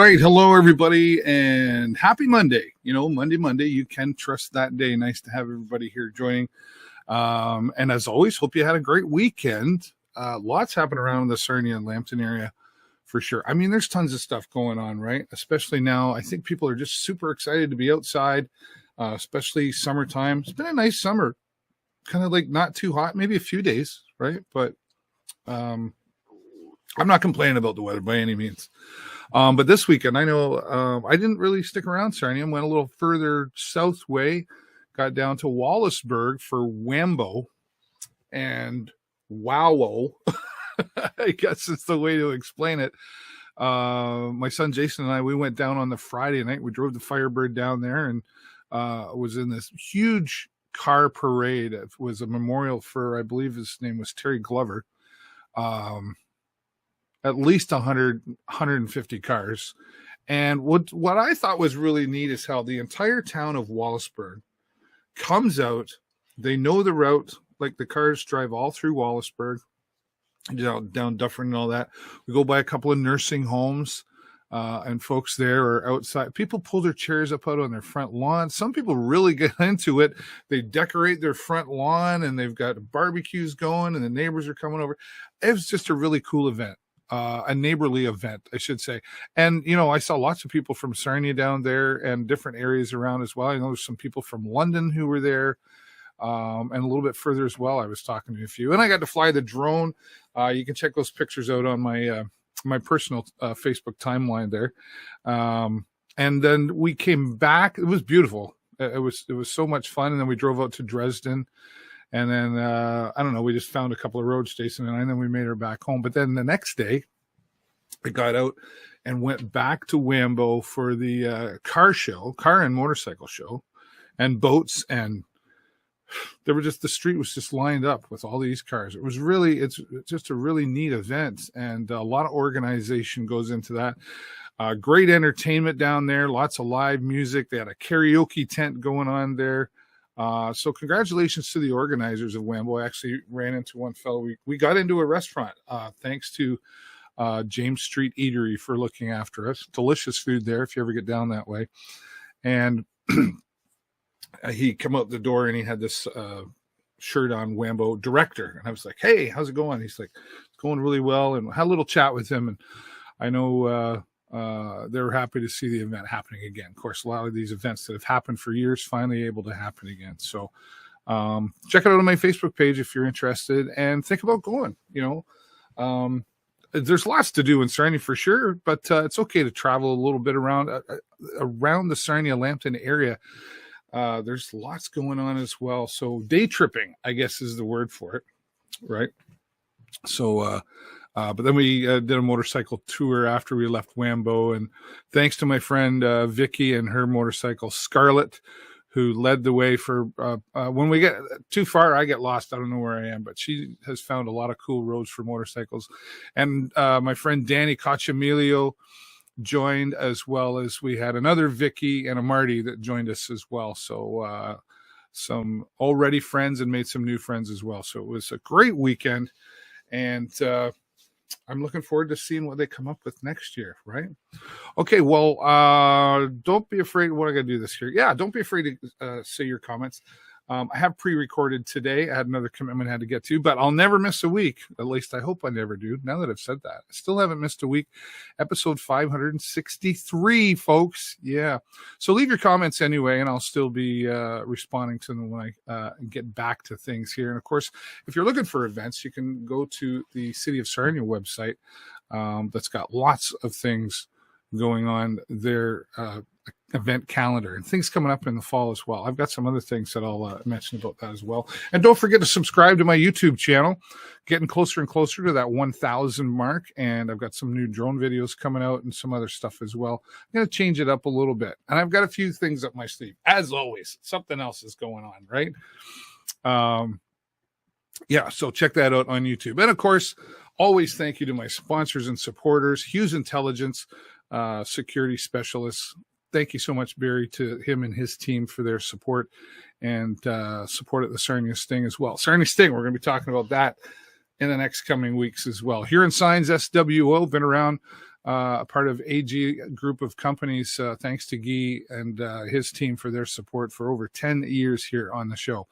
right. Hello, everybody, and happy Monday. You know, Monday, you can trust that day. Nice to have everybody here joining. And as always, hope you had a great weekend. Lots happening around the Sarnia and Lambton area for sure. I mean, there's tons of stuff going on, right? Especially now. I think people are just super excited to be outside, especially summertime. It's been a nice summer, kind of like not too hot, maybe a few days, right? But I'm not complaining about the weather by any means. But this weekend, I know I didn't really stick around Sarnia. Went a little further south way, got down to Wallaceburg for Wambo and Wowo. I guess it's the way to explain it. My son Jason and I, we went down on the Friday night. We drove the Firebird down there and was in this huge car parade. It was a memorial for, I believe his name was Terry Glover. At least 150 cars. And what I thought was really neat is how the entire town of Wallaceburg comes out. They know the route, like the cars drive all through Wallaceburg, down Dufferin and all that. We go by a couple of nursing homes, and folks there are outside. People pull their chairs up out on their front lawn. Some people really get into it. They decorate their front lawn, and they've got barbecues going, and the neighbors are coming over. It was just a really cool event. A neighborly event, I should say. And, you know, I saw lots of people from Sarnia down there and different areas around as well. I know there's some people from London who were there, and a little bit further as well. I was talking to a few, and I got to fly the drone. You can check those pictures out on my my personal Facebook timeline there. And then we came back. It was beautiful. It was so much fun. And then we drove out to Dresden. And then, I don't know, we just found a couple of roads, Jason and I, and then we made her back home. But then the next day, I got out and went back to Wambo for the car and motorcycle show, and boats. And there were the street was just lined up with all these cars. It's just a really neat event. And a lot of organization goes into that. Great entertainment down there, lots of live music. They had a karaoke tent going on there. So congratulations to the organizers of Wambo. I actually ran into one fellow. We got into a restaurant, thanks to James Street Eatery for looking after us. Delicious food there if you ever get down that way. And he come out the door and he had this shirt on, Wambo director. And I was like, hey, how's it going? He's like, it's going really well. And had a little chat with him. And I know they were happy to see the event happening again. Of course, a lot of these events that have happened for years finally able to happen again. So check it out on my Facebook page if you're interested, and think about going. You know, there's lots to do in Sarnia for sure, but it's okay to travel a little bit around the Sarnia-Lambton area. There's lots going on as well. So day tripping, I guess, is the word for it, right? So but then we did a motorcycle tour after we left Wambo, and thanks to my friend Vicky and her motorcycle Scarlett, who led the way for when we get too far, I get lost. I don't know where I am, but she has found a lot of cool roads for motorcycles. And my friend Danny Cacciamilio joined, as well as we had another Vicky and a Marty that joined us as well. So some already friends and made some new friends as well. So it was a great weekend, and I'm looking forward to seeing what they come up with next year, right? Okay, well, don't be afraid. What I got to do this year? Yeah, don't be afraid to say your comments. I have pre-recorded today. I had another commitment I had to get to, but I'll never miss a week. At least I hope I never do. Now that I've said that, I still haven't missed a week. Episode 563, folks. Yeah. So leave your comments anyway, and I'll still be responding to them when I get back to things here. And of course, if you're looking for events, you can go to the City of Sarnia website. That's got lots of things going on there. Event calendar and things coming up in the fall as well. I've got some other things that I'll mention about that as well. And don't forget to subscribe to my YouTube channel. Getting closer and closer to that 1,000 mark. And I've got some new drone videos coming out and some other stuff as well. I'm going to change it up a little bit. And I've got a few things up my sleeve. As always, something else is going on, right? Yeah, so check that out on YouTube. And of course, always thank you to my sponsors and supporters, Hughes Intelligence, security specialists. Thank you so much, Barry, to him and his team for their support and support at the Sarnia Sting as well. Sarnia Sting, we're going to be talking about that in the next coming weeks as well. Here in Signs SWO, been around part of AG group of companies. Thanks to Guy and his team for their support for over 10 years here on the show.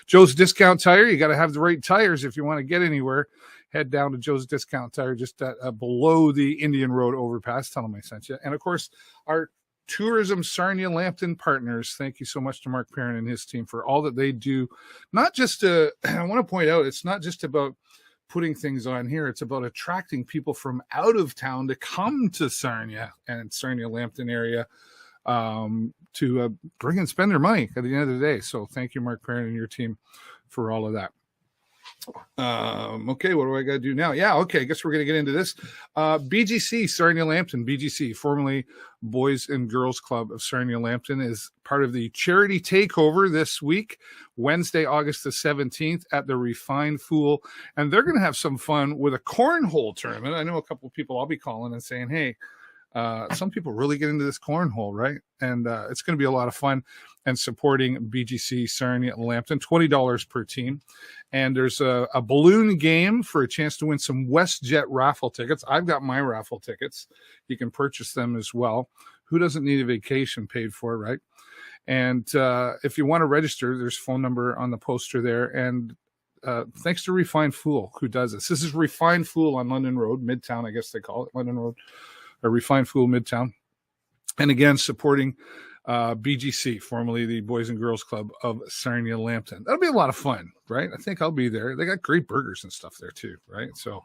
Joe's Discount Tire. You got to have the right tires if you want to get anywhere. Head down to Joe's Discount Tire, just below the Indian Road overpass. Tell them I sent you. And of course, our Tourism Sarnia Lambton partners. Thank you so much to Mark Perrin and his team for all that they do. Not just I want to point out, it's not just about putting things on here. It's about attracting people from out of town to come to Sarnia and Sarnia Lambton area to bring and spend their money at the end of the day. So thank you, Mark Perrin and your team, for all of that. Okay, what do I got to do now? Yeah, okay, I guess we're going to get into this. BGC, Sarnia Lambton, BGC, formerly Boys and Girls Club of Sarnia Lambton, is part of the charity takeover this week, Wednesday, August the 17th at the Refined Fool, and they're going to have some fun with a cornhole tournament. I know a couple of people I'll be calling and saying, hey, some people really get into this cornhole, right? And it's going to be a lot of fun, and supporting BGC Sarnia Lambton, $20 per team. And there's a balloon game for a chance to win some WestJet raffle tickets. I've got my raffle tickets. You can purchase them as well. Who doesn't need a vacation paid for, right? And if you want to register, there's a phone number on the poster there. And thanks to Refined Fool, who does this. This is Refined Fool on London Road, Midtown, I guess they call it, London Road, or Refined Fool Midtown. And again, supporting BGC, formerly the Boys and Girls Club of Sarnia Lambton. That'll be a lot of fun, right? I think I'll be there. They got great burgers and stuff there too, right? So,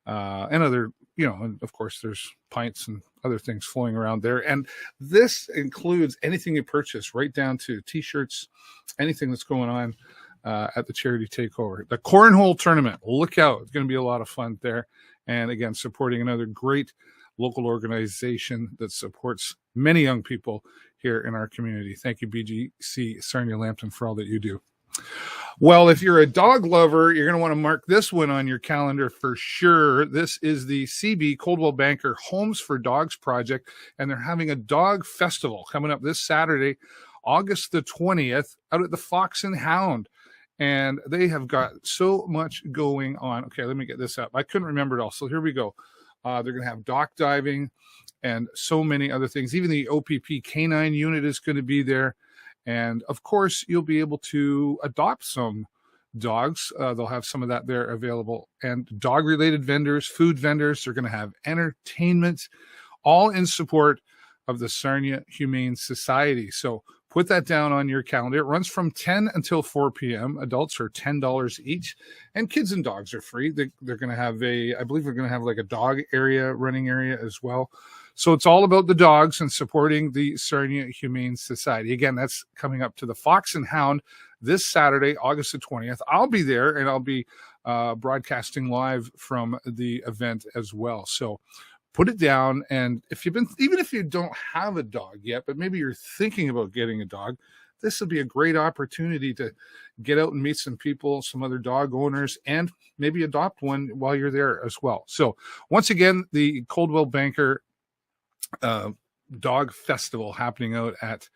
and other, and of course there's pints and other things flowing around there. And this includes anything you purchase, right down to t-shirts, anything that's going on at the charity takeover. The cornhole tournament, look out. It's going to be a lot of fun there. And again, supporting another great local organization that supports many young people here in our community. Thank you, BGC Sarnia Lambton, for all that you do. Well, if you're a dog lover, you're going to want to mark this one on your calendar for sure. This is the CB Coldwell Banker Homes for Dogs project, and they're having a dog festival coming up this Saturday, August the 20th, out at the Fox and Hound. And they have got so much going on. Okay, let me get this up. I couldn't remember it all, so here we go. They're going to have dock diving and so many other things. Even the OPP canine unit is going to be there. And of course, you'll be able to adopt some dogs. They'll have some of that there available. And dog-related vendors, food vendors, they're going to have entertainment, all in support of the Sarnia Humane Society. So put that down on your calendar. It runs from 10 until 4 p.m. Adults are $10 each, and kids and dogs are free. They're going to have I believe they're going to have like a dog area, running area as well. So it's all about the dogs and supporting the Sarnia Humane Society. Again, that's coming up to the Fox and Hound this Saturday, August the 20th. I'll be there, and I'll be broadcasting live from the event as well. So put it down. And even if you don't have a dog yet, but maybe you're thinking about getting a dog, this would be a great opportunity to get out and meet some people, some other dog owners, and maybe adopt one while you're there as well. So once again, the Coldwell Banker Dog Festival happening out at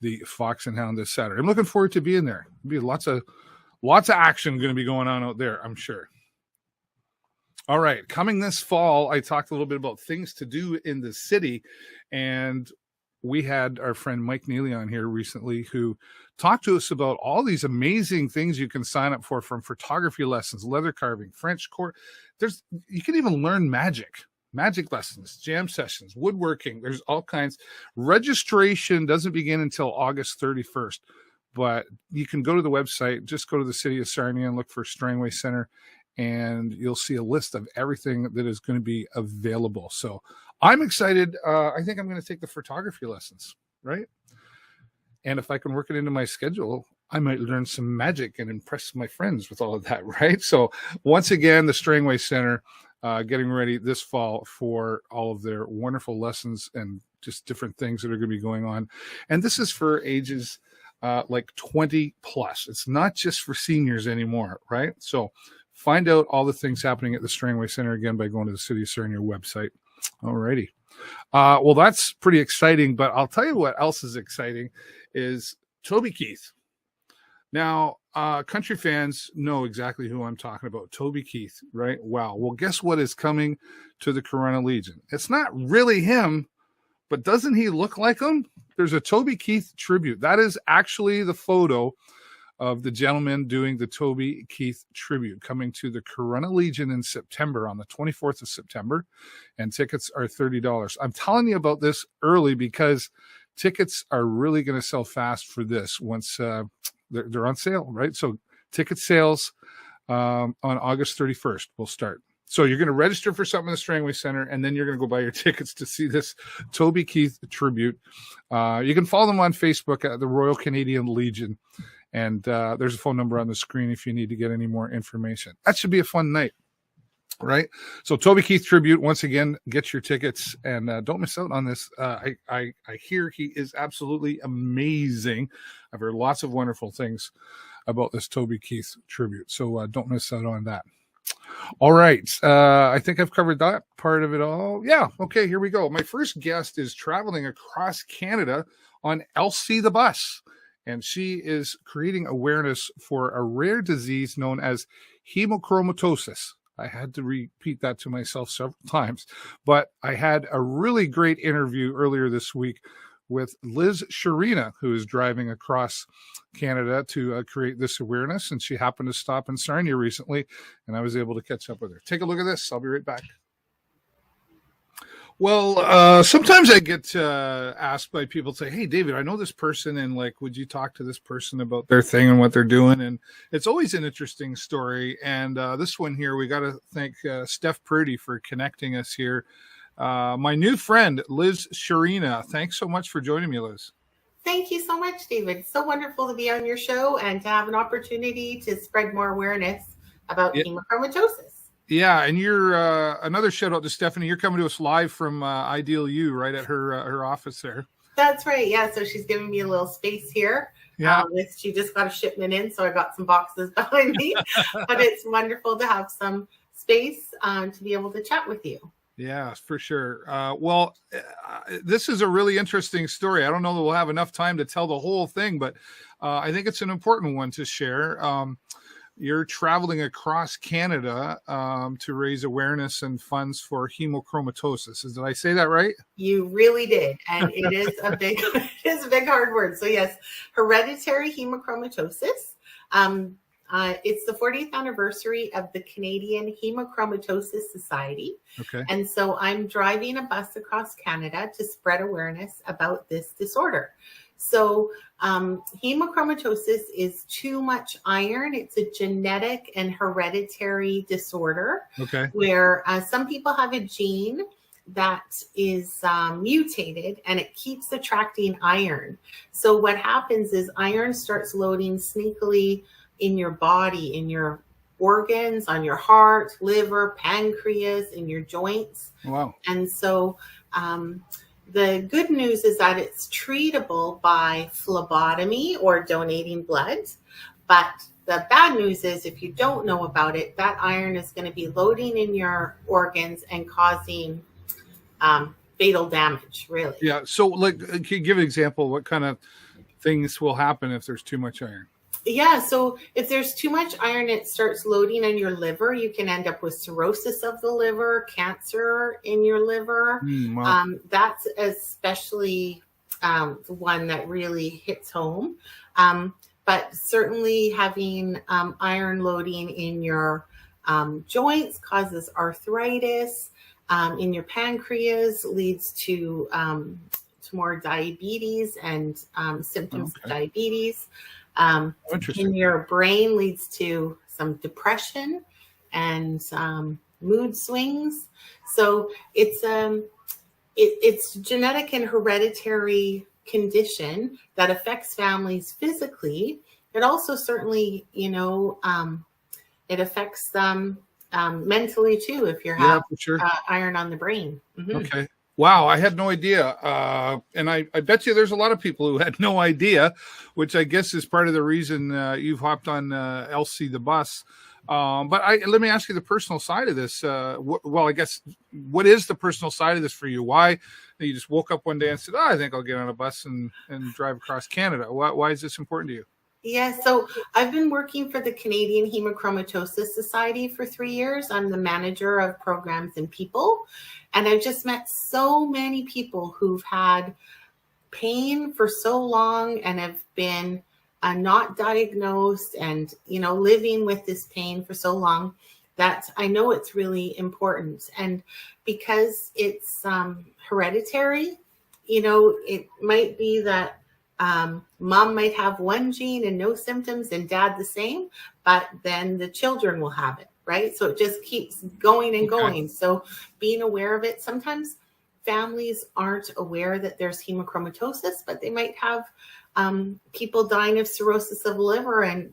the Fox and Hound this Saturday. I'm looking forward to being there. There'll be lots of action going to be going on out there, I'm sure. All right, coming this fall, I talked a little bit about things to do in the city, and we had our friend Mike Neely on here recently who talked to us about all these amazing things you can sign up for, from photography lessons, leather carving, French court. You can even learn magic lessons, jam sessions, woodworking. There's all kinds. Registration doesn't begin until August 31st, but you can go to the website, just go to the City of Sarnia and look for Strangway Center, and you'll see a list of everything that is going to be available. So I'm excited. I think I'm going to take the photography lessons, right? And if I can work it into my schedule, I might learn some magic and impress my friends with all of that, right? So once again, the Strangway Center getting ready this fall for all of their wonderful lessons and just different things that are going to be going on. And this is for ages like 20 plus. It's not just for seniors anymore, right? So find out all the things happening at the Strangway Center again by going to the City of Sarnia website. All righty. Well, that's pretty exciting, but I'll tell you what else is exciting is Toby Keith. Now, country fans know exactly who I'm talking about. Toby Keith, right? Wow. Well, guess what is coming to the Corunna Legion? It's not really him, but doesn't he look like him? There's a Toby Keith tribute. That is actually the photo of the gentleman doing the Toby Keith tribute coming to the Corunna Legion in September, on the 24th of September. And tickets are $30. I'm telling you about this early because tickets are really going to sell fast for this once they're on sale, right? So ticket sales on August 31st will start. So you're going to register for something in the Strangway Center, and then you're going to go buy your tickets to see this Toby Keith tribute. You can follow them on Facebook at the Royal Canadian Legion, and there's a phone number on the screen if you need to get any more information. That should be a fun night, right? So Toby Keith tribute, once again, get your tickets, and don't miss out on this. I hear he is absolutely amazing. I've heard lots of wonderful things about this Toby Keith tribute, so don't miss out on that. All right. I think I've covered that part of it all. Yeah. Okay, here we go. My first guest is traveling across Canada on Elsie the bus, and she is creating awareness for a rare disease known as hemochromatosis. I had to repeat that to myself several times, but I had a really great interview earlier this week with Liz Charyna, who is driving across Canada to create this awareness. And she happened to stop in Sarnia recently, and I was able to catch up with her. Take a look at this. I'll be right back. Well, sometimes I get asked by people, say, hey, David, I know this person, and like, would you talk to this person about their thing and what they're doing? And it's always an interesting story. And this one here, we got to thank Steph Purdy for connecting us here. My new friend, Liz Charyna. Thanks so much for joining me, Liz. Thank you so much, David. It's so wonderful to be on your show and to have an opportunity to spread more awareness about hemochromatosis. Yeah, and you're another shout out to Stephanie. You're coming to us live from Ideal U, right at her office there. That's right. Yeah, so she's giving me a little space here. Yeah, she just got a shipment in, so I got some boxes behind me. But it's wonderful to have some space to be able to chat with you. Yeah, for sure. Well, this is a really interesting story. I don't know that we'll have enough time to tell the whole thing, but I think it's an important one to share. You're traveling across Canada to raise awareness and funds for hemochromatosis. Did I say that right? You really did. And it is a big, hard word. So yes, hereditary hemochromatosis. It's the 40th anniversary of the Canadian Hemochromatosis Society. Okay. And so I'm driving a bus across Canada to spread awareness about this disorder. So hemochromatosis is too much iron. It's a genetic and hereditary disorder. Okay. Where some people have a gene that is mutated and it keeps attracting iron. So what happens is iron starts loading sneakily in your body, in your organs, on your heart, liver, pancreas, in your joints. Wow. And so the good news is that it's treatable by phlebotomy or donating blood. But the bad news is if you don't know about it, that iron is going to be loading in your organs and causing fatal damage, really. Yeah. So like, can you give an example? What kind of things will happen if there's too much iron? Yeah, so if there's too much iron, it starts loading in your liver. You can end up with cirrhosis of the liver, cancer in your liver. Wow. That's especially the one that really hits home. But certainly having iron loading in your joints causes arthritis. In your pancreas leads to more diabetes and symptoms of diabetes. In your brain leads to some depression and mood swings. So it's genetic and hereditary condition that affects families physically. It also certainly, it affects them mentally too if you're having iron on the brain. Mm-hmm. Okay. Wow, I had no idea. And I bet you there's a lot of people who had no idea, which I guess is part of the reason you've hopped on Elsie the bus. But let me ask you the personal side of this. I guess, what is the personal side of this for you? Why you just woke up one day and said, I think I'll get on a bus and drive across Canada? Why is this important to you? Yeah, so I've been working for the Canadian Hemochromatosis Society for 3 years. I'm the manager of programs and people, and I've just met so many people who've had pain for so long and have been not diagnosed and, living with this pain for so long that I know it's really important. And because it's hereditary, it might be that mom might have one gene and no symptoms and dad the same, but then the children will have it, right? So it just keeps going and going. So being aware of it, sometimes families aren't aware that there's hemochromatosis, but they might have people dying of cirrhosis of the liver, and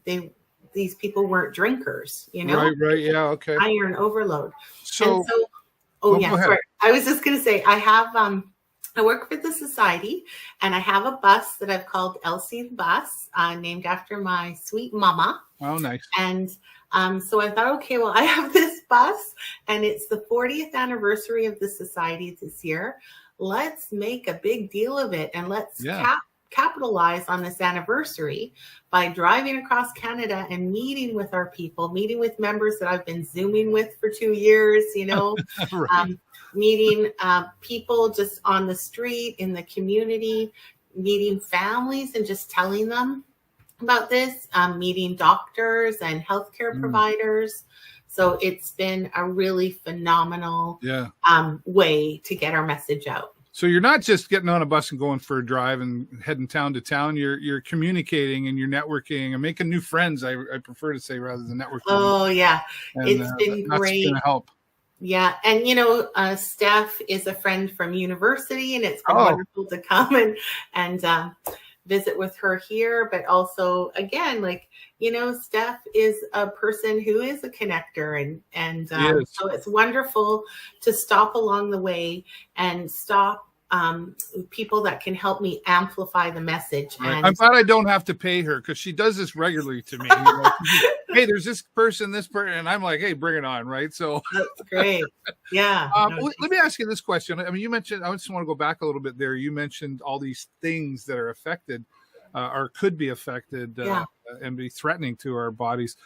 these people weren't drinkers, Right. Yeah. Okay. Iron overload. So, sorry. I was just going to say, I work for the society, and I have a bus that I've called Elsie the bus, named after my sweet mama. Oh, nice. And so I thought, okay, well, I have this bus, and it's the 40th anniversary of the society this year. Let's make a big deal of it, and let's capitalize on this anniversary by driving across Canada and meeting with our people, meeting with members that I've been Zooming with for 2 years, Right. Meeting people just on the street, in the community, meeting families and just telling them about this, meeting doctors and healthcare providers. So it's been a really phenomenal way to get our message out. So you're not just getting on a bus and going for a drive and heading town to town. You're communicating and you're networking and making new friends. I prefer to say rather than networking. Oh yeah, and, it's been great. That's going to help. Yeah, and Steph is a friend from university, and it's been wonderful to come and visit with her here. But also, again, Steph is a person who is a connector, and so it's wonderful to stop along the way and stop people that can help me amplify the message. Right. And I'm glad I don't have to pay her, because she does this regularly to me. Hey, there's this person, and I'm like, hey, bring it on, right? So that's great. Yeah. Let me ask you this question. I mean, you mentioned, I just want to go back a little bit there. You mentioned all these things that are affected or could be affected and be threatening to our bodies.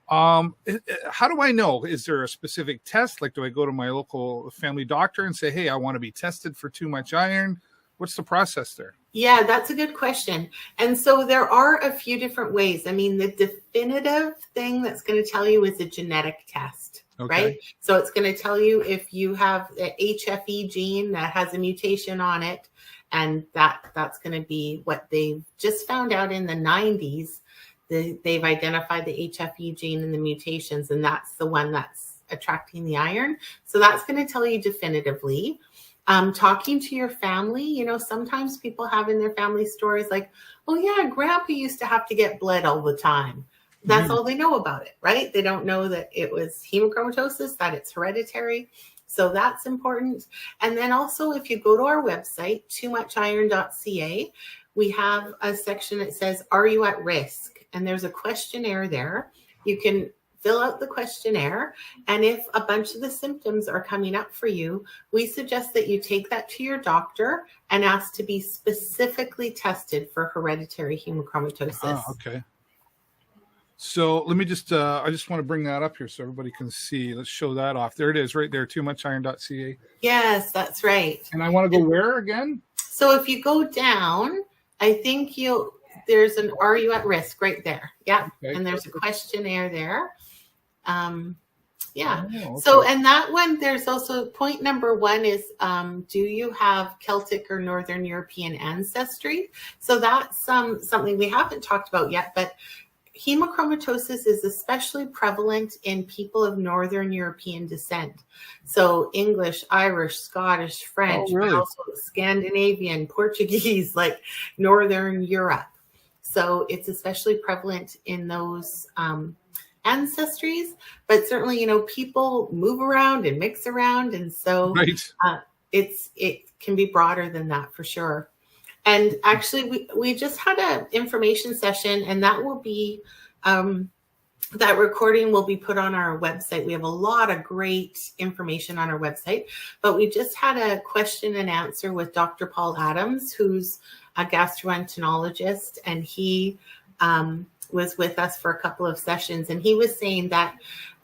How do I know? Is there a specific test? Like, do I go to my local family doctor and say, hey, I want to be tested for too much iron? What's the process there? Yeah, that's a good question. And so there are a few different ways. I mean, the definitive thing that's going to tell you is a genetic test, right? So it's going to tell you if you have the HFE gene that has a mutation on it, and that's going to be what they just found out in the 90s. They've identified the HFE gene and the mutations, and that's the one that's attracting the iron. So that's going to tell you definitively. Talking to your family, sometimes people have in their family stories like, oh yeah, grandpa used to have to get bled all the time. That's all they know about it, right? They don't know that it was hemochromatosis, that it's hereditary. So that's important. And then also, if you go to our website, toomuchiron.ca, we have a section that says, are you at risk? And there's a questionnaire there. You can fill out the questionnaire. And if a bunch of the symptoms are coming up for you, we suggest that you take that to your doctor and ask to be specifically tested for hereditary hemochromatosis. Oh, okay. So let me just, I just want to bring that up here so everybody can see. Let's show that off. There it is right there, toomuchiron.ca. Yes, that's right. And I want to go where again? So if you go down, I think there's an are you at risk right there. Yeah. Okay. And there's a questionnaire there. Yeah. Oh, okay. So, and that one, there's also point number 1 is, do you have Celtic or Northern European ancestry? So that's something we haven't talked about yet, but hemochromatosis is especially prevalent in people of Northern European descent. So English, Irish, Scottish, French, but also Scandinavian, Portuguese, like Northern Europe. So it's especially prevalent in those ancestries, but certainly, people move around and mix around. And so it can be broader than that for sure. And actually, we just had an information session, and that will be, that recording will be put on our website. We have a lot of great information on our website, but we just had a question and answer with Dr. Paul Adams, who's a gastroenterologist, and he was with us for a couple of sessions, and he was saying that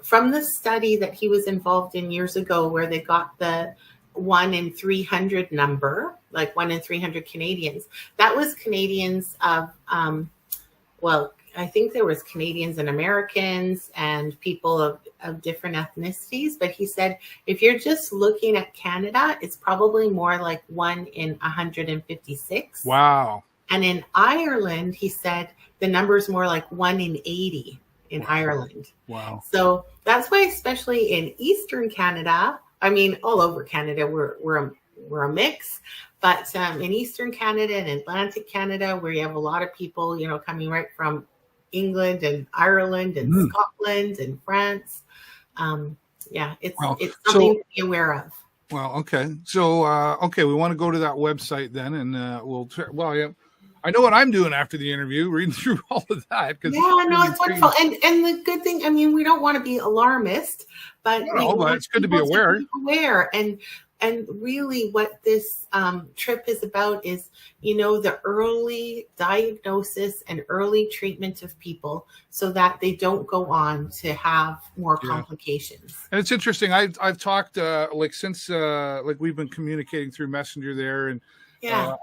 from the study that he was involved in years ago, where they got the 1 in 300 number, like 1 in 300 Canadians, that was Canadians of, well, I think there was Canadians and Americans and people of different ethnicities. But he said, if you're just looking at Canada, it's probably more like 1 in 156. Wow. And in Ireland, he said the number is more like 1 in 80 in Ireland. Wow. So that's why, especially in Eastern Canada, I mean, all over Canada, we're a mix. But in Eastern Canada and Atlantic Canada, where you have a lot of people, coming right from England and Ireland and Scotland and France. It's something to be aware of. Well, okay. So, we want to go to that website then, and I know what I'm doing after the interview, reading through all of that. It's wonderful. And the good thing, I mean, we don't want to be alarmist, but it's good to be aware. And really what this trip is about is, the early diagnosis and early treatment of people so that they don't go on to have more complications. And it's interesting. I've talked since we've been communicating through Messenger there, and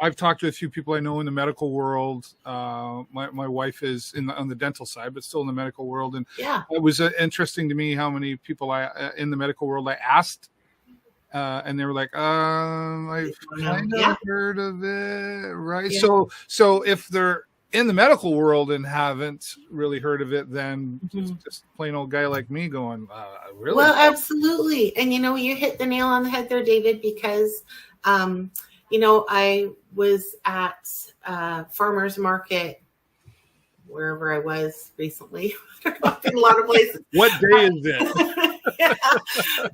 I've talked to a few people I know in the medical world. My wife is on the dental side, but still in the medical world. And it was interesting to me how many people in the medical world I asked. And they were like, I've kind of heard of it, right? Yeah. So if they're in the medical world and haven't really heard of it, then just plain old guy like me going, really? Well, absolutely. And, you hit the nail on the head there, David, because, I was at farmer's market, wherever I was recently. I've been a lot of places. What day is it?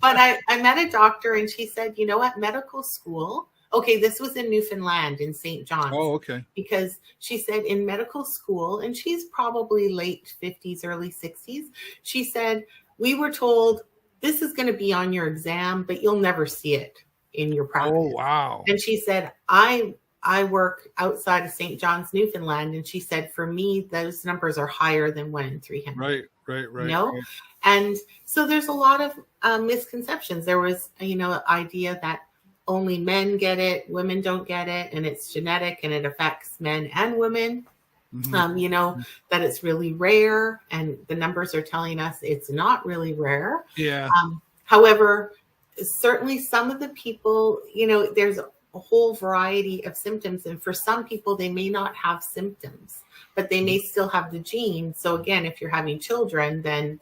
But I met a doctor, and she said, you know what, medical school. Okay, this was in Newfoundland in St. John's. Oh, okay. Because she said in medical school, and she's probably late 50s, early 60s, she said, we were told this is going to be on your exam, but you'll never see it in your practice. Oh, wow. And she said, I work outside of St. John's, Newfoundland. And she said, for me, those numbers are higher than 1 in 300. Right. Right. And so there's a lot of misconceptions. There was, an idea that only men get it, women don't get it, and it's genetic and it affects men and women. Mm-hmm. That it's really rare, and the numbers are telling us it's not really rare. Yeah. However, certainly some of the people, there's a whole variety of symptoms, and for some people they may not have symptoms, but they may still have the gene. So again, if you're having children, then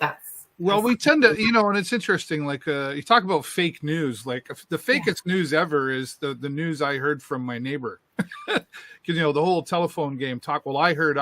we tend to, and it's interesting, you talk about fake news, the fakest news ever is the news I heard from my neighbor. The whole telephone game talk, well, I heard.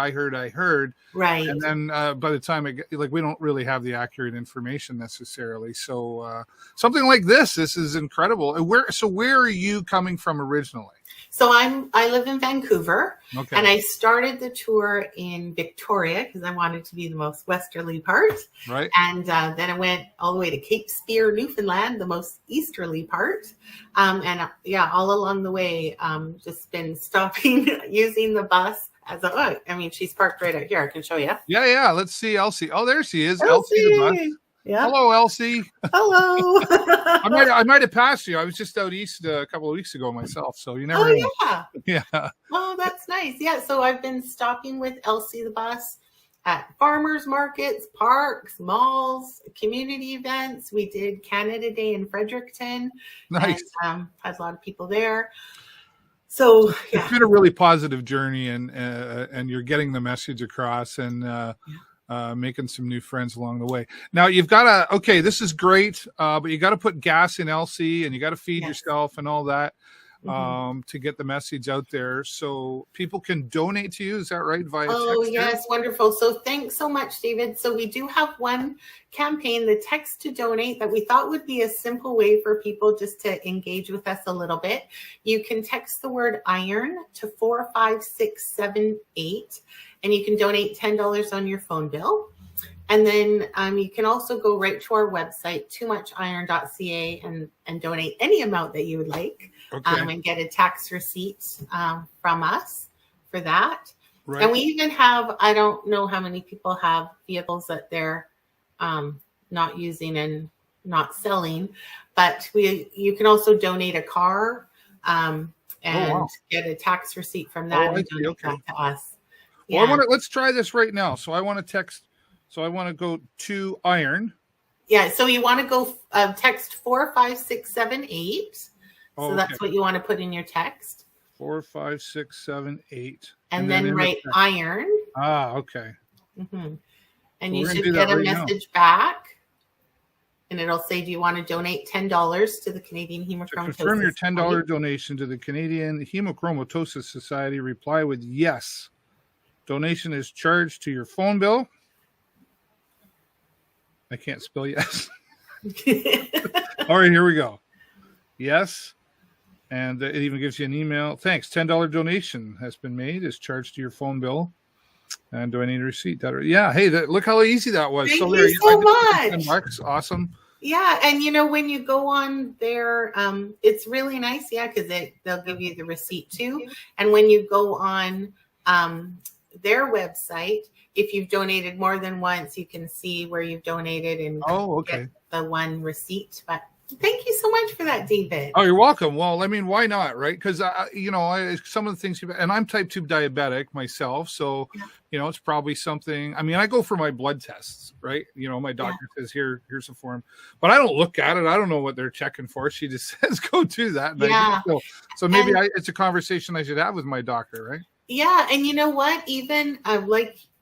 Right. And then by the time we don't really have the accurate information necessarily. So something like this is incredible. Where are you coming from originally? So I live in Vancouver, okay. And I started the tour in Victoria because I wanted to be the most westerly part. Right. And then I went all the way to Cape Spear, Newfoundland, the most easterly part. All along the way, just been stopping using the bus she's parked right out here. I can show you. Yeah. Let's see Elsie. Oh, there she is. Elsie the bus. Yeah. Hello, Elsie. Hello. I might have passed you. I was just out east a couple of weeks ago myself, so you never know. Yeah. Oh, that's nice. Yeah, so I've been stopping with Elsie the bus at farmers markets, parks, malls, community events. We did Canada Day in Fredericton. Nice. And, had a lot of people there. So it's been a really positive journey, and you're getting the message across, and making some new friends along the way. Now you've got this is great, but you got to put gas in Elsie, and you got to feed yourself and all that to get the message out there. So people can donate to you. Is that right? Via text? Oh, yes. Wonderful. So thanks so much, David. So we do have one campaign, the text to donate, that we thought would be a simple way for people just to engage with us a little bit. You can text the word iron to 45678. And you can donate $10 on your phone bill. And then you can also go right to our website, toomuchiron.ca, and donate any amount that you would like, and get a tax receipt from us for that. Right. And we even have, I don't know how many people have vehicles that they're not using and not selling, but you can also donate a car and get a tax receipt from that and donate that to us. Well, let's try this right now. So I want to text. So I want to go to iron. Yeah. So you want to go text 45678. So that's what you want to put in your text. 45678. And then write iron. Okay. Mm-hmm. And you should get a message back. And it'll say, do you want to donate $10 to the Canadian Hemochromatosis? Confirm your $10 donation to the Canadian Hemochromatosis Society. Reply with yes. Donation is charged to your phone bill. I can't spell yes. All right, here we go. Yes. And it even gives you an email. Thanks. $10 donation has been made. Is charged to your phone bill. And do I need a receipt? Yeah. Hey, look how easy that was. Thank you so much. $10. Awesome. Yeah. And, when you go on there, it's really nice. Yeah. Because they'll give you the receipt too. And when you go on their website, if you've donated more than once, you can see where you've donated and get the one receipt. But thank you so much for that, David. Oh, you're welcome. Well, I mean, why not, right? Because, some of the things, and I'm type 2 diabetic myself. So, it's probably something. I mean, I go for my blood tests, right? My doctor says, here's a form. But I don't look at it. I don't know what they're checking for. She just says, go do that. And so maybe it's a conversation I should have with my doctor, right? Yeah. And you know what? Even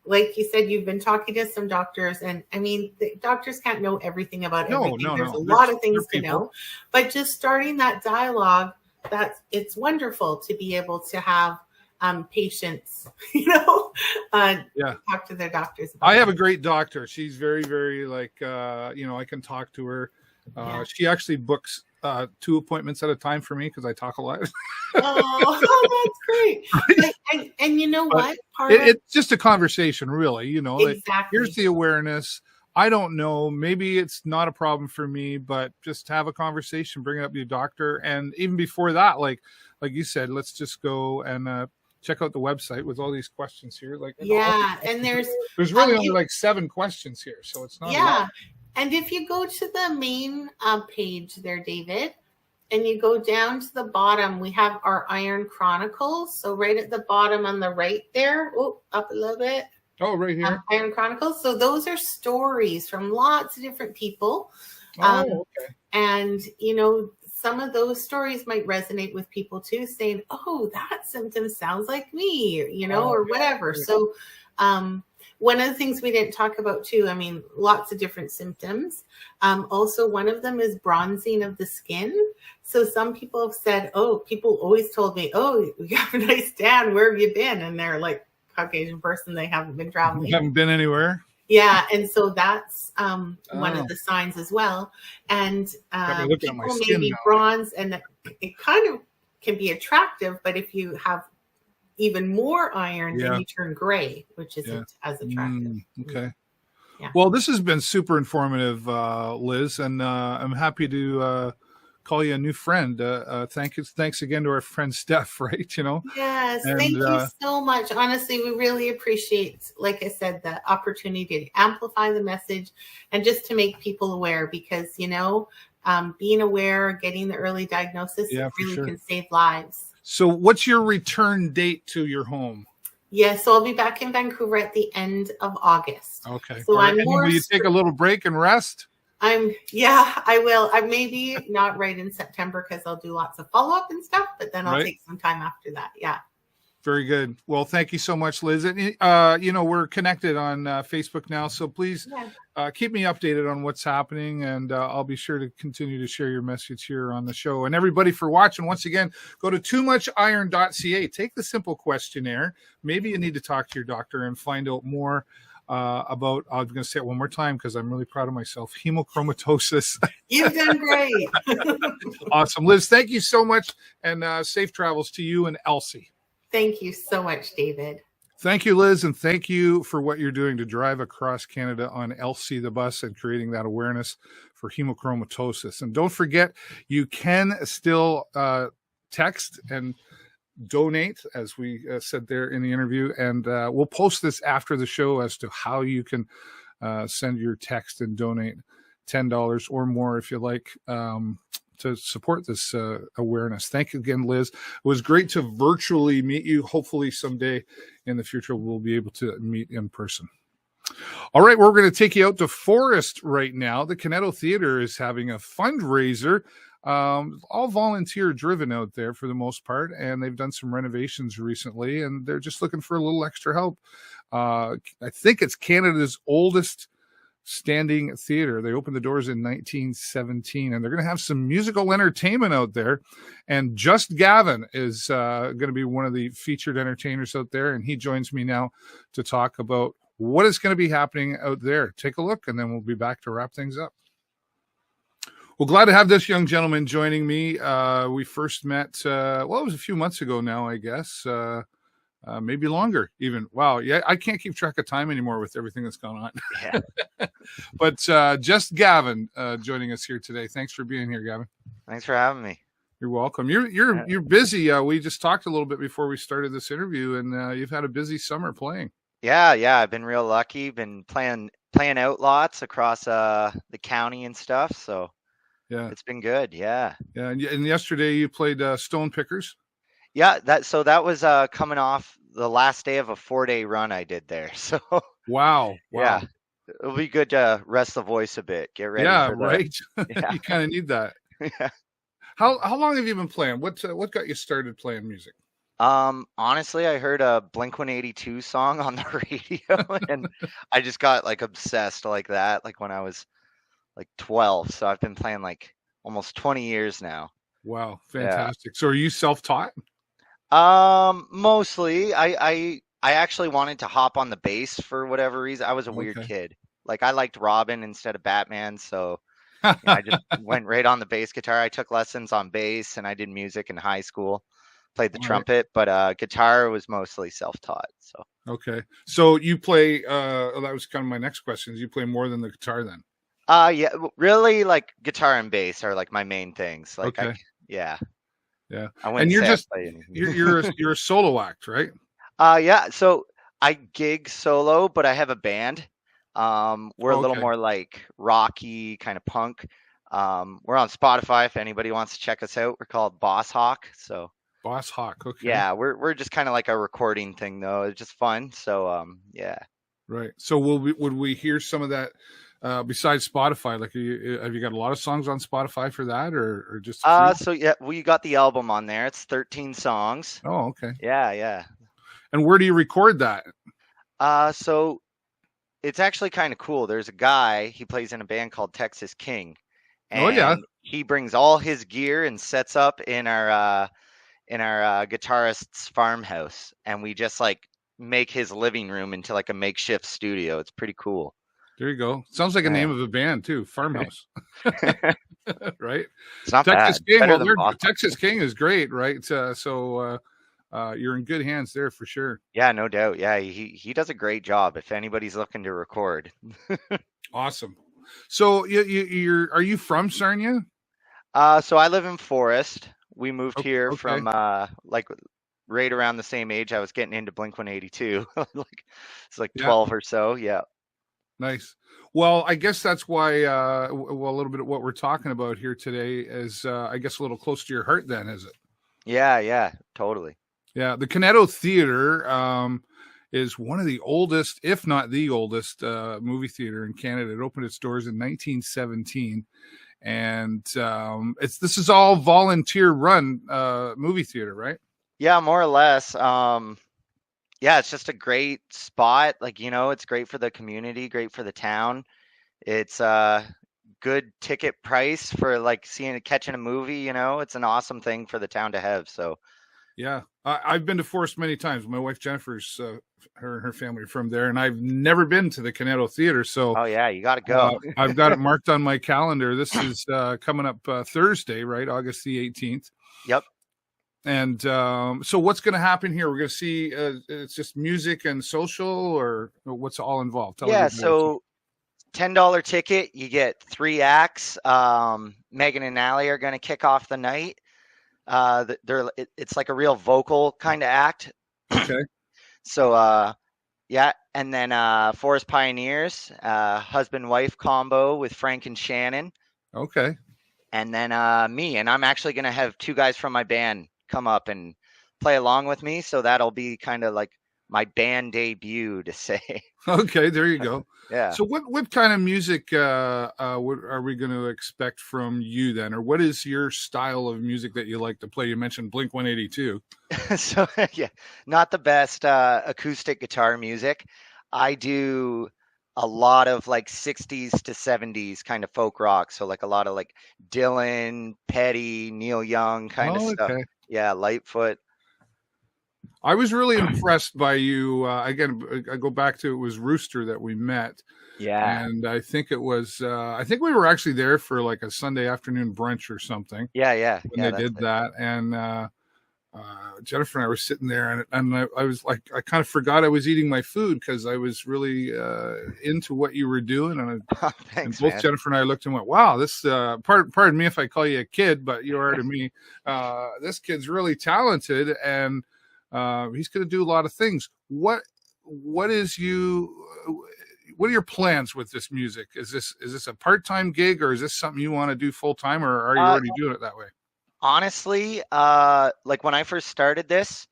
like you said, you've been talking to some doctors, and I mean, the doctors can't know everything about everything. There's a lot of things to know, but just starting that dialogue, it's wonderful to be able to have patients, talk to their doctors. I have a great doctor. She's very, very I can talk to her. She actually books 2 appointments at a time for me because I talk a lot. That's great. And you know what? It's just a conversation, really. Exactly. Here's the awareness. I don't know. Maybe it's not a problem for me, but just have a conversation, bring it up to your doctor. And even before that, like you said, let's just go and check out the website with all these questions here. And there's really only 7 questions here, so it's not a lot. And if you go to the main page there, David, and you go down to the bottom, we have our Iron Chronicles. So right at the bottom on the right there, up a little bit. Oh, right here. Iron Chronicles. So those are stories from lots of different people. Okay. And, some of those stories might resonate with people too, saying, oh, that symptom sounds like me, or whatever. Yeah. So one of the things we didn't talk about too, I mean, lots of different symptoms. Also, one of them is bronzing of the skin. So some people have said, people always told me, you have a nice tan. Where have you been? And they're like Caucasian person. They haven't been traveling. You haven't been anywhere. Yeah. And so that's one of the signs as well. And people maybe bronze, and it kind of can be attractive, but if you have even more iron, then you turn gray, which isn't as attractive. Okay. Yeah. Well, this has been super informative, Liz, and I'm happy to call you a new friend. Thanks again to our friend Steph, right? Yes, thank you so much. Honestly, we really appreciate, like I said, the opportunity to amplify the message and just to make people aware, because being aware, getting the early diagnosis, really can save lives. So what's your return date to your home? Yeah, so I'll be back in Vancouver at the end of August. Okay. So will you take a little break and rest? I will. I maybe not right in September because I'll do lots of follow-up and stuff, but then I'll take some time after that. Yeah. Very good. Well, thank you so much, Liz. And, we're connected on Facebook now, so please keep me updated on what's happening, and I'll be sure to continue to share your message here on the show. And everybody for watching, once again, go to toomuchiron.ca. Take the simple questionnaire. Maybe you need to talk to your doctor and find out more about, I'm going to say it one more time because I'm really proud of myself, hemochromatosis. You've done great. Awesome. Liz, thank you so much, and safe travels to you and Elsie. Thank you so much, David. Thank you, Liz, and thank you for what you're doing to drive across Canada on Elsie the bus and creating that awareness for hemochromatosis. And don't forget, you can still text and donate, as we said there in the interview, and we'll post this after the show as to how you can send your text and donate $10 or more if you like, to support this awareness. Thank you again, Liz. It was great to virtually meet you. Hopefully someday in the future we'll be able to meet in person. All right, we're going to take you out to Forest right now. The Kineto Theatre is having a fundraiser, all volunteer driven out there for the most part, and they've done some renovations recently, and they're just looking for a little extra help. I think it's Canada's oldest standing theater. They opened the doors in 1917, and they're going to have some musical entertainment out there. And Just Gavin is going to be one of the featured entertainers out there, and he joins me now to talk about what is going to be happening out there. Take a look, and then we'll be back to wrap things up. Well, glad to have this young gentleman joining me. We first met, it was a few months ago now, I guess. Maybe longer even. Wow. Yeah, I can't keep track of time anymore with everything that's gone on. Yeah. But Just Gavin joining us here today. Thanks for being here, Gavin. Thanks for having me. You're welcome. You're busy. We just talked a little bit before we started this interview, and you've had a busy summer playing. Yeah. I've been real lucky. Been playing out lots across the county and stuff. So yeah, it's been good. Yeah. Yeah. And yesterday you played Stone Pickers. Yeah, that was coming off the last day of a 4-day run I did there. So wow. Yeah, it'll be good to rest the voice a bit. Get ready. Yeah, right. Yeah. You kind of need that. Yeah. How long have you been playing? What got you started playing music? Honestly, I heard a Blink-182 song on the radio, and I just got like obsessed like that, like when I was like 12. So I've been playing like almost 20 years now. Wow, fantastic. Yeah. So are you self-taught? Mostly. I actually wanted to hop on the bass for whatever reason. I was a weird kid. Like I liked Robin instead of Batman, so I just went right on the bass guitar. I took lessons on bass, and I did music in high school. Played the trumpet, but guitar was mostly self-taught. So okay. So you play that was kind of my next question. You play more than the guitar then? Yeah, really, like guitar and bass are like my main things. Like yeah. And you're just you're a solo act, right? Yeah. So I gig solo, but I have a band. We're a little more like rocky kind of punk. We're on Spotify if anybody wants to check us out. We're called Boss Hawk. So Boss Hawk. Okay. Yeah, we're just kind of like a recording thing though. It's just fun. So yeah. Right. So would we hear some of that? Besides Spotify, like have you got a lot of songs on Spotify for that, or just so yeah, we got the album on there. It's 13 songs. Oh, okay. Yeah. And where do you record that? So it's actually kind of cool. There's a guy, he plays in a band called Texas King, and he brings all his gear and sets up in our guitarist's farmhouse, and we just like make his living room into like a makeshift studio. It's pretty cool. There you go. Sounds like a name of a band too. Farmhouse. Right? It's not Texas bad. King. Texas King is great, right? So you're in good hands there for sure. Yeah, no doubt. Yeah, he does a great job if anybody's looking to record. Awesome. So are you from Sarnia? So I live in Forest. We moved here from like right around the same age I was getting into Blink-182. It's like 12 or so. Yeah. Nice. Well, I guess that's why, a little bit of what we're talking about here today is, I guess, a little close to your heart then, is it? Yeah, totally. Yeah. The Kineto Theatre is one of the oldest, if not the oldest, movie theater in Canada. It opened its doors in 1917. And this is all volunteer run movie theater, right? Yeah, more or less. Yeah, it's just a great spot. Like, it's great for the community, great for the town. It's a good ticket price for like catching a movie, it's an awesome thing for the town to have. So yeah, I've been to Forest many times. My wife Jennifer's her family are from there, and I've never been to the Kineto Theatre. So yeah, you got to go. I've got it marked on my calendar. This is coming up Thursday, right? August the 18th. Yep. And so what's going to happen here? We're going to see it's just music and social, or what's all involved? So $10 ticket, you get 3 acts. Megan and Allie are going to kick off the night. It's like a real vocal kind of act. Okay. So yeah, and then Forest Pioneers, husband-wife combo with Frank and Shannon. Okay. And then me, and I'm actually gonna have two guys from my band come up and play along with me, so that'll be kind of like my band debut, to say. Okay, there you go. Yeah. So what kind of music what are we going to expect from you then, or what is your style of music that you like to play? You mentioned Blink 182. So yeah, not the best acoustic guitar music. I do a lot of like 60s to 70s kind of folk rock, so like a lot of like Dylan, Petty, Neil Young kind of stuff. Okay. Yeah, Lightfoot. I was really impressed by you. Again, I go back to, it was Rooster that we met. Yeah. And I think it was, I think we were actually there for like a Sunday afternoon brunch or something. Yeah. When they did that. And Jennifer and I were sitting there, and I was like, I kind of forgot I was eating my food because I was really into what you were doing. And, Thanks, and both man. Jennifer and I looked and went, wow, this, pardon me if I call you a kid, but you are to me. This kid's really talented, and he's going to do a lot of things. What are your plans with this music? Is this a part-time gig, or is this something you want to do full-time, or are you already doing it that way? Honestly, like when I first started this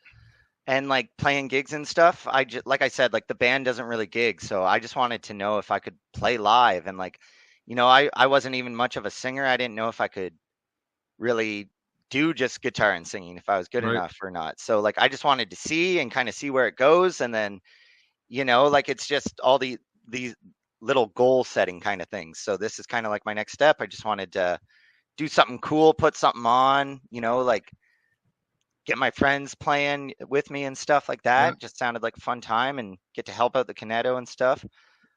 and like playing gigs and stuff, like I said, like the band doesn't really gig, so I just wanted to know if I could play live. And like, I wasn't even much of a singer. I didn't know if I could really do just guitar and singing, if I was good enough or not. So like I just wanted to see and kind of see where it goes, and then like it's just all these little goal setting kind of things. So this is kind of like my next step. I just wanted to do something cool, put something on, like get my friends playing with me and stuff like that. Yeah. Just sounded like a fun time, and get to help out the Kineto and stuff.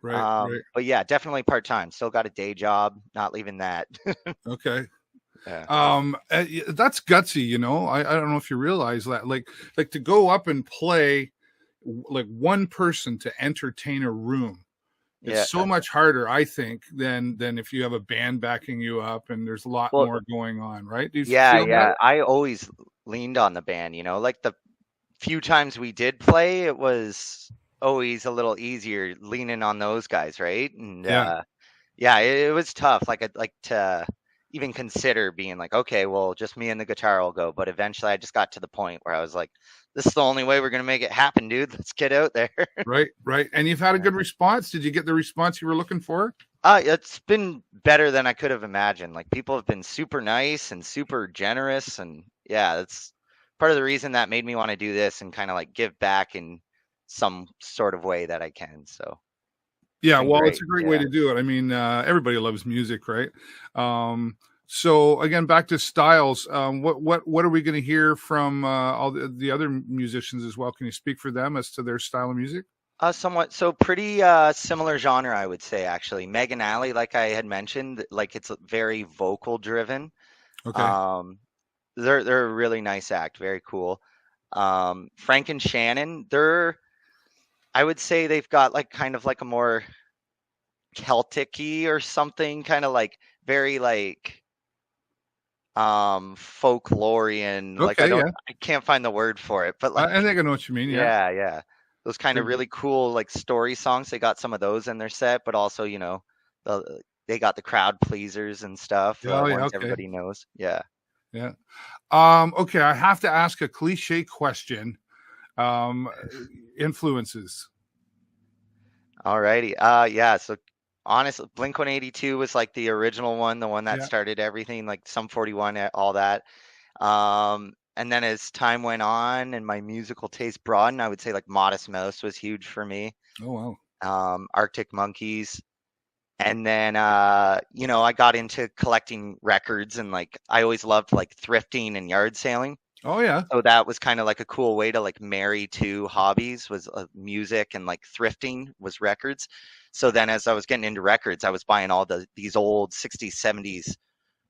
Right. But yeah, definitely part-time. Still got a day job, not leaving that. Okay. Yeah. That's gutsy, I don't know if you realize that, like to go up and play like one person to entertain a room. It's so much harder, I think, than if you have a band backing you up and there's a lot more going on, right? Do you feel that? I always leaned on the band, like the few times we did play, it was always a little easier leaning on those guys, right? And it was tough. Like I'd like to even consider being like, okay, well, just me and the guitar will go. But eventually I just got to the point where I was like, this is the only way we're going to make it happen, dude. Let's get out there. Right. And you've had a good response. Did you get the response you were looking for? It's been better than I could have imagined. Like people have been super nice and super generous. And yeah, that's part of the reason that made me want to do this and kind of like give back in some sort of way that I can. So yeah, well, it's a great way to do it. I mean, everybody loves music, right? So again, back to styles. What are we going to hear from all the other musicians as well? Can you speak for them as to their style of music? Somewhat. So pretty similar genre, I would say. Actually, Megan Alley, like I had mentioned, like it's very vocal driven. Okay. They're a really nice act. Very cool. Frank and Shannon, I would say they've got like kind of like a more Celtic-y or something, kind of like very like folklorian. Okay, like I can't find the word for it, but like I think I know what you mean. Yeah. Those kind of really cool like story songs. They got some of those in their set, but also they got the crowd pleasers and stuff. Ones everybody knows. Yeah. Okay, I have to ask a cliche question. Influences. Alrighty. So honestly, Blink 182 was like the original one, the one that started everything, like Sum 41, all that. And then as time went on and my musical taste broadened, I would say like Modest Mouse was huge for me. Oh wow. Arctic Monkeys. And then I got into collecting records, and like I always loved like thrifting and yard sailing. Oh yeah. So that was kind of like a cool way to like marry two hobbies, was music and like thrifting was records. So then as I was getting into records, I was buying all these old 60s, 70s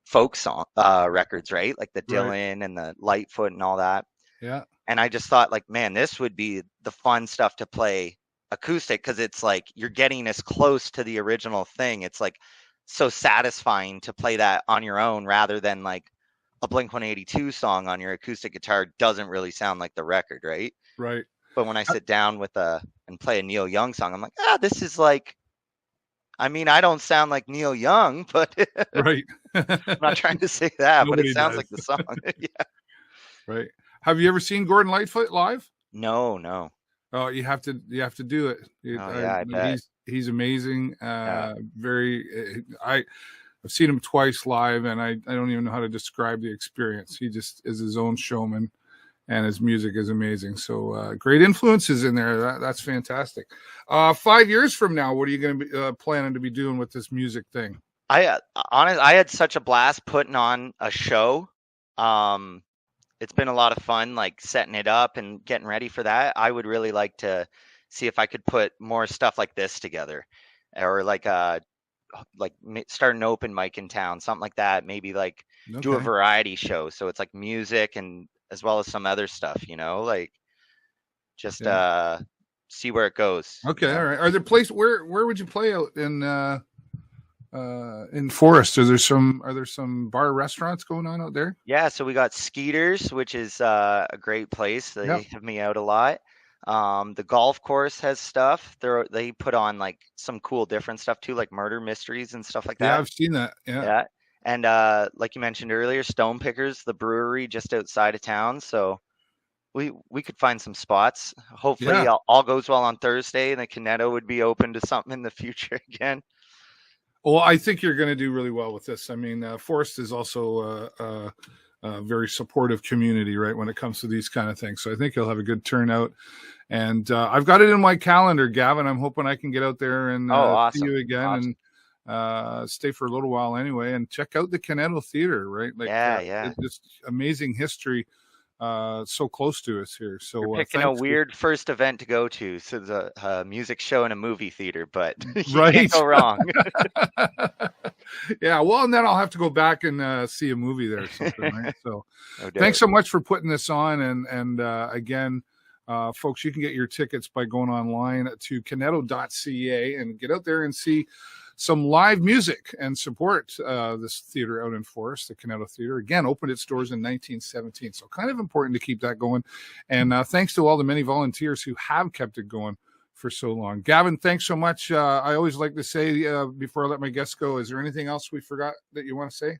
folk song records, right? Like the Dylan and the Lightfoot and all that. Yeah. And I just thought like, man, this would be the fun stuff to play acoustic, because it's like you're getting as close to the original thing. It's like so satisfying to play that on your own rather than like a Blink-182 song on your acoustic guitar doesn't really sound like the record, right? Right. But when I sit down and play a Neil Young song, I'm like, this is like, I mean, I don't sound like Neil Young, but right. I'm not trying to say that, but it Nobody sounds does. like the song. Yeah. Right. Have you ever seen Gordon Lightfoot live? No. Oh, you have to do it. I bet. He's amazing. Yeah. I've seen him twice live, and I don't even know how to describe the experience. He just is his own showman, and his music is amazing. So great influences in there. That's fantastic. 5 years from now, what are you going to be planning to be doing with this music thing? I had such a blast putting on a show. It's been a lot of fun, like setting it up and getting ready for that. I would really like to see if I could put more stuff like this together, or like start an open mic in town, something like that. Maybe like do a variety show, so it's like music and as well as some other stuff, like just see where it goes. Okay, all right. Are there places where would you play out in Forest? Are there some bar restaurants going on out there? Yeah, so we got Skeeters, which is a great place. They have me out a lot. The golf course has stuff. They put on like some cool different stuff too, like murder mysteries and stuff like that. Yeah, I've seen that. Yeah. And like you mentioned earlier, Stone Pickers, the brewery just outside of town. So we could find some spots. Hopefully all goes well on Thursday, and the Kineto would be open to something in the future again. Well, I think you're going to do really well with this. I mean, Forest is also a very supportive community, right, when it comes to these kind of things. So I think you'll have a good turnout. And I've got it in my calendar, Gavin. I'm hoping I can get out there and awesome. see you again and stay for a little while anyway, and check out the Kineto Theatre, right? Like, it's just amazing history. So close to us here. So you're picking a weird first event to go to. So the music show in a movie theater, but you can't go wrong. Yeah, well, and then I'll have to go back and see a movie there or something, right? So thanks so much for putting this on. And again, folks, you can get your tickets by going online to kineto.ca and get out there and see some live music and support this theater out in Forest, the Kineto Theatre. Again, opened its doors in 1917. So kind of important to keep that going. And thanks to all the many volunteers who have kept it going for so long. Gavin, thanks so much. I always like to say before I let my guests go, is there anything else we forgot that you want to say?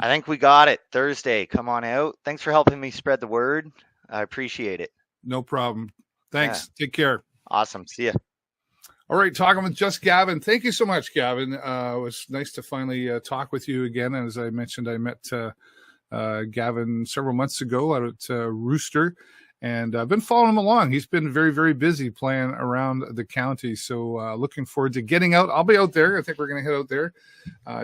I think we got it. Thursday, come on out. Thanks for helping me spread the word. I appreciate it. No problem. Thanks. Take care. Awesome. See ya. All right, talking with Just Gavin. Thank you so much, Gavin. It was nice to finally talk with you again. As I mentioned, I met Gavin several months ago out at Rooster, and I've been following him along. He's been very, very busy playing around the county. So looking forward to getting out. I'll be out there. I think we're going to head out there.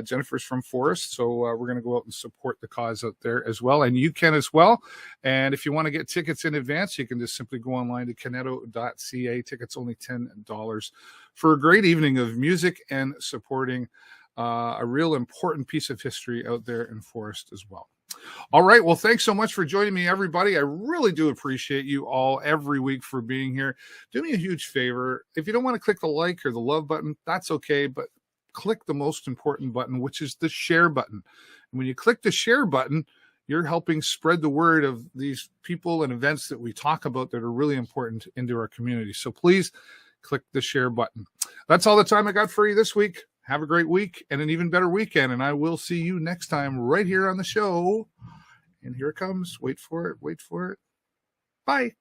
Jennifer's from Forest, so we're going to go out and support the cause out there as well. And you can as well. And if you want to get tickets in advance, you can just simply go online to kineto.ca. Tickets only $10 for a great evening of music and supporting a real important piece of history out there in Forest as well. All right. Well, thanks so much for joining me, everybody. I really do appreciate you all every week for being here. Do me a huge favor. If you don't want to click the like or the love button, that's okay. But click the most important button, which is the share button. And when you click the share button, you're helping spread the word of these people and events that we talk about that are really important into our community. So please click the share button. That's all the time I got for you this week. Have a great week and an even better weekend. And I will see you next time right here on the show. And here it comes. Wait for it. Wait for it. Bye.